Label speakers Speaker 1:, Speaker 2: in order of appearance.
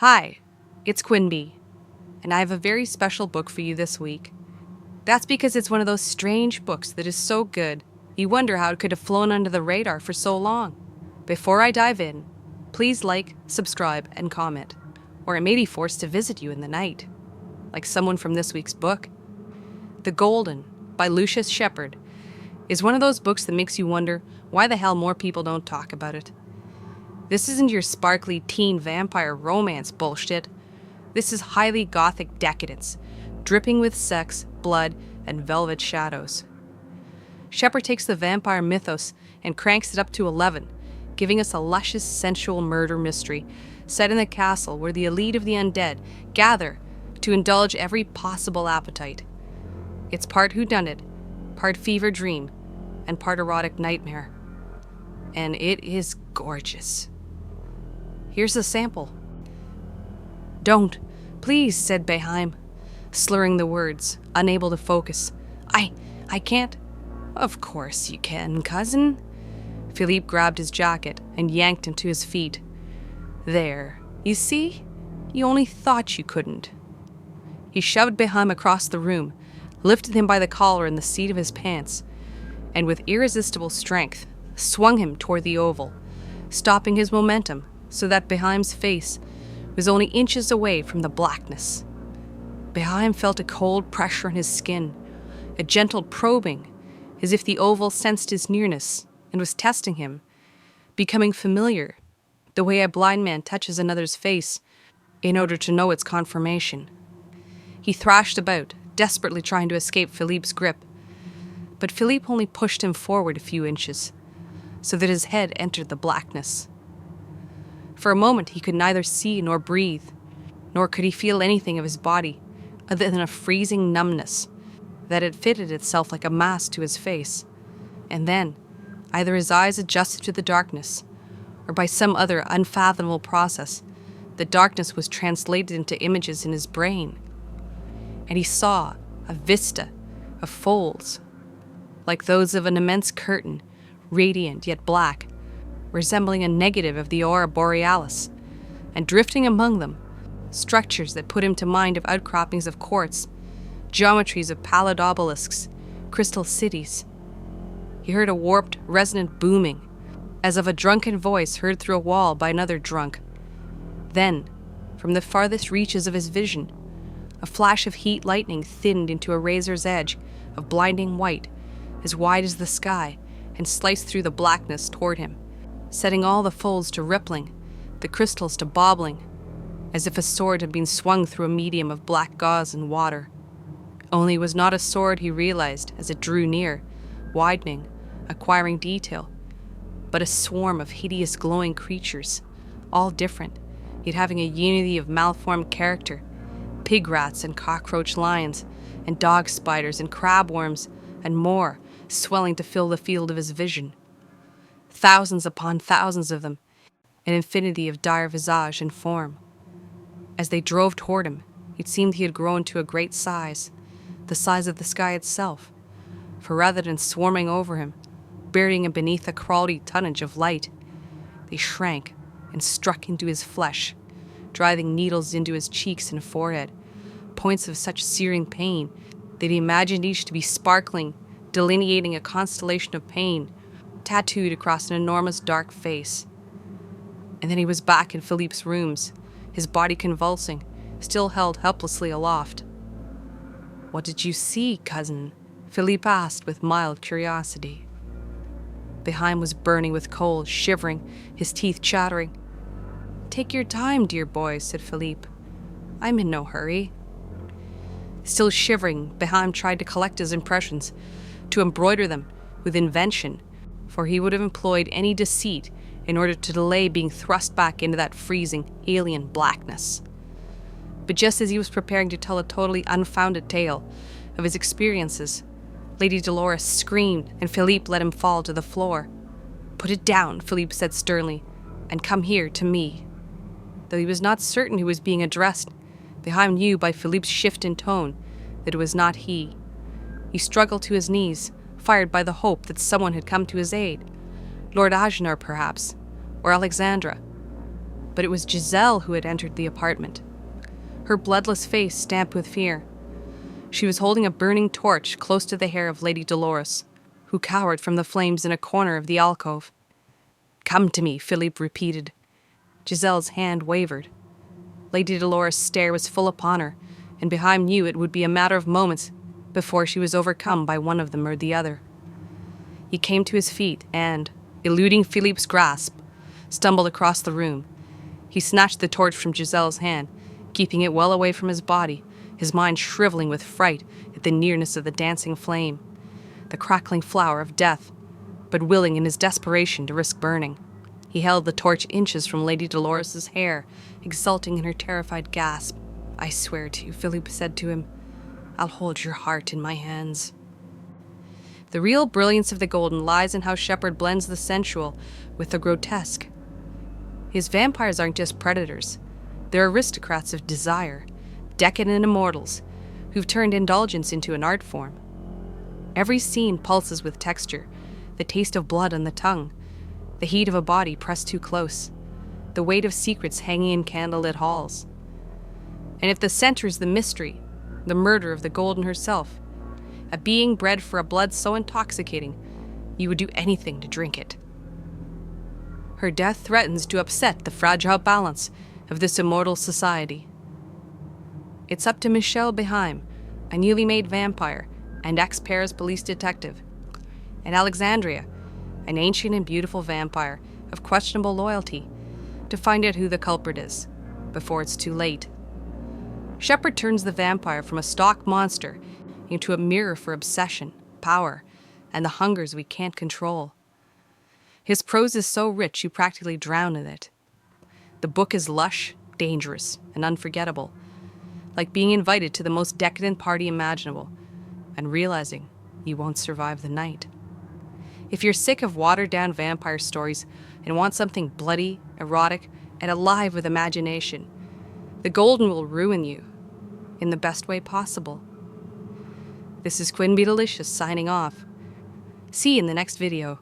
Speaker 1: Hi, it's Quinby, and I have a very special book for you this week. That's because it's one of those strange books that is so good, you wonder how it could have flown under the radar for so long. Before I dive in, please like, subscribe, and comment, or I may be forced to visit you in the night, like someone from this week's book. The Golden, by Lucius Shepard, is one of those books that makes you wonder why the hell more people don't talk about it. This isn't your sparkly teen vampire romance bullshit. This is highly gothic decadence, dripping with sex, blood, and velvet shadows. Shepard takes the vampire mythos and cranks it up to 11, giving us a luscious, sensual murder mystery set in a castle where the elite of the undead gather to indulge every possible appetite. It's part whodunit, part fever dream, and part erotic nightmare. And it is gorgeous. Here's a sample. "Don't, please," said Beheim, slurring the words, unable to focus. I can't." "Of course you can, cousin." Philippe grabbed his jacket and yanked him to his feet. "There, you see? You only thought you couldn't." He shoved Beheim across the room, lifted him by the collar and the seat of his pants, and with irresistible strength, swung him toward the oval, stopping his momentum so that Beheim's face was only inches away from the blackness. Beheim felt a cold pressure on his skin, a gentle probing, as if the oval sensed his nearness and was testing him, becoming familiar, the way a blind man touches another's face in order to know its confirmation. He thrashed about, desperately trying to escape Philippe's grip, but Philippe only pushed him forward a few inches, so that his head entered the blackness. For a moment he could neither see nor breathe, nor could he feel anything of his body other than a freezing numbness that had fitted itself like a mask to his face. And then, either his eyes adjusted to the darkness, or by some other unfathomable process, the darkness was translated into images in his brain. And he saw a vista of folds, like those of an immense curtain, radiant yet black, resembling a negative of the aurora borealis, and drifting among them, structures that put him to mind of outcroppings of quartz, geometries of pallid obelisks, crystal cities. He heard a warped, resonant booming, as of a drunken voice heard through a wall by another drunk. Then, from the farthest reaches of his vision, a flash of heat lightning thinned into a razor's edge of blinding white, as wide as the sky, and sliced through the blackness toward him, setting all the folds to rippling, the crystals to bobbling, as if a sword had been swung through a medium of black gauze and water. Only it was not a sword, he realized, as it drew near, widening, acquiring detail, but a swarm of hideous glowing creatures, all different, yet having a unity of malformed character, pig rats and cockroach lions, and dog spiders and crabworms, and more, swelling to fill the field of his vision. Thousands upon thousands of them, an infinity of dire visage and form. As they drove toward him, it seemed he had grown to a great size, the size of the sky itself, for rather than swarming over him, burying him beneath a crawly tonnage of light, they shrank and struck into his flesh, driving needles into his cheeks and forehead, points of such searing pain that he imagined each to be sparkling, delineating a constellation of pain, tattooed across an enormous dark face. And then he was back in Philippe's rooms, his body convulsing, still held helplessly aloft. "What did you see, cousin?" Philippe asked with mild curiosity. Beheim was burning with cold, shivering, his teeth chattering. "Take your time, dear boy," said Philippe. "I'm in no hurry." Still shivering, Beheim tried to collect his impressions, to embroider them with invention, for he would have employed any deceit in order to delay being thrust back into that freezing, alien blackness. But just as he was preparing to tell a totally unfounded tale of his experiences, Lady Dolores screamed, and Philippe let him fall to the floor. "Put it down," Philippe said sternly, "and come here to me." Though he was not certain who was being addressed, Beheim knew by Philippe's shift in tone that it was not he. He struggled to his knees, fired by the hope that someone had come to his aid. Lord Agenor, perhaps, or Alexandra. but it was Giselle who had entered the apartment, her bloodless face stamped with fear. She was holding a burning torch close to the hair of Lady Dolores, who cowered from the flames in a corner of the alcove. "Come to me," Philippe repeated. Giselle's hand wavered. Lady Dolores' stare was full upon her, and Beheim knew it would be a matter of moments before she was overcome by one of them or the other. He came to his feet and, eluding Philippe's grasp, stumbled across the room. He snatched the torch from Giselle's hand, keeping it well away from his body, his mind shriveling with fright at the nearness of the dancing flame, the crackling flower of death, but willing in his desperation to risk burning. He held the torch inches from Lady Dolores' hair, exulting in her terrified gasp. "I swear to you," Philippe said to him, "I'll hold your heart in my hands." The real brilliance of The Golden lies in how Shepard blends the sensual with the grotesque. His vampires aren't just predators. They're aristocrats of desire, decadent immortals, who've turned indulgence into an art form. Every scene pulses with texture, the taste of blood on the tongue, the heat of a body pressed too close, the weight of secrets hanging in candlelit halls. And if the center is the mystery, the murder of the Golden herself, a being bred for a blood so intoxicating, you would do anything to drink it. Her death threatens to upset the fragile balance of this immortal society. It's up to Michel Beheim, a newly made vampire and ex-Paris police detective, and Alexandria, an ancient and beautiful vampire of questionable loyalty, to find out who the culprit is, before it's too late. Shepard turns the vampire from a stock monster into a mirror for obsession, power, and the hungers we can't control. His prose is so rich you practically drown in it. The book is lush, dangerous, and unforgettable, like being invited to the most decadent party imaginable, and realizing you won't survive the night. If you're sick of watered-down vampire stories and want something bloody, erotic, and alive with imagination, The Golden will ruin you, in the best way possible. This is Quinby Delicious signing off. See you in the next video.